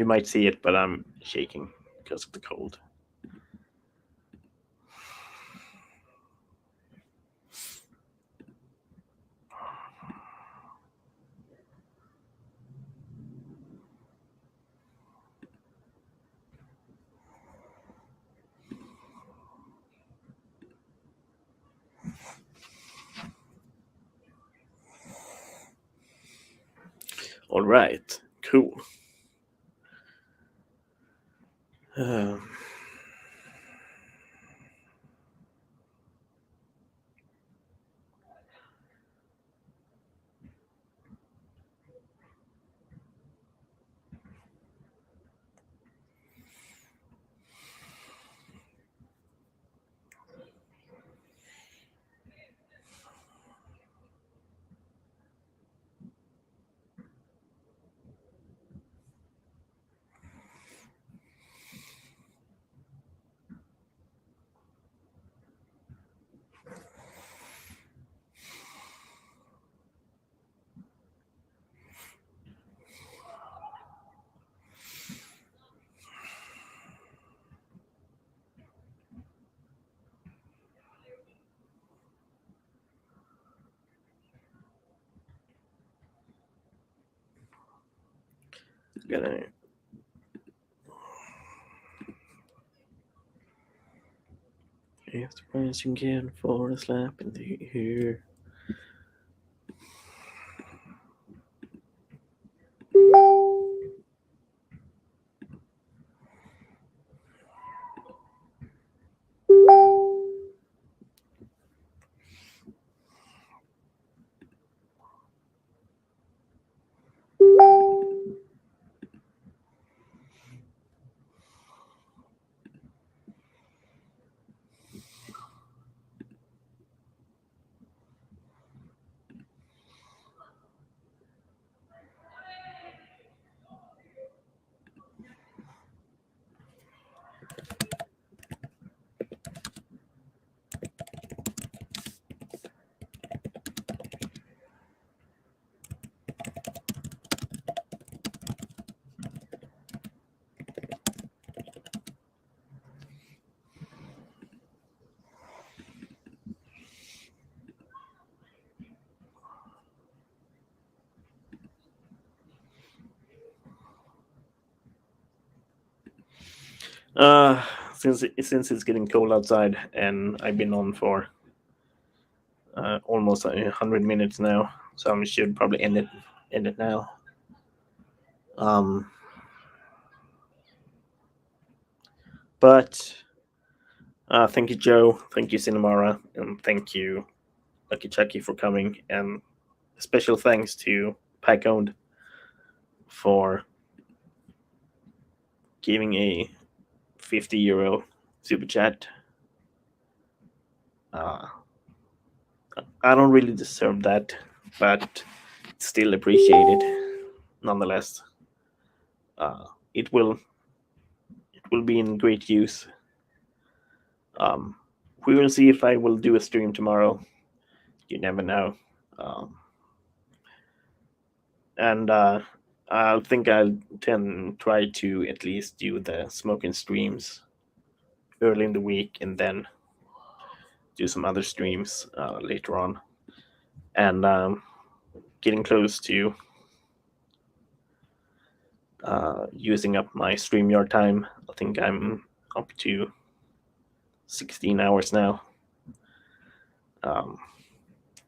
You might see it, but I'm shaking because of the cold. All right, cool. Um, gonna if the price you can for a slap in the ear. Uh, since it's getting cold outside and I've been on for almost 100 minutes now, so I should probably end it now. Um, but thank you, Joe. Thank you, Cinemara, and thank you, Lucky Chucky, for coming. And special thanks to Pack Owned for giving a 50 euro super chat. Uh, I don't really deserve that, but still appreciated nonetheless. Uh, it will be in great use. Um, we will see if I will do a stream tomorrow. You never know. Um, and I think I'll try to at least do the smoking streams early in the week, and then do some other streams later on. And getting close to using up my StreamYard time. I think I'm up to 16 hours now.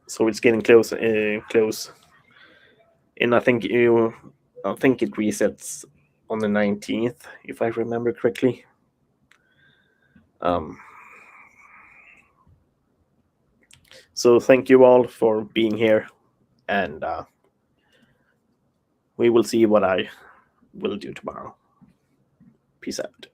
So it's getting close. And I think it resets on the 19th, if I remember correctly. So thank you all for being here, and we will see what I will do tomorrow. Peace out.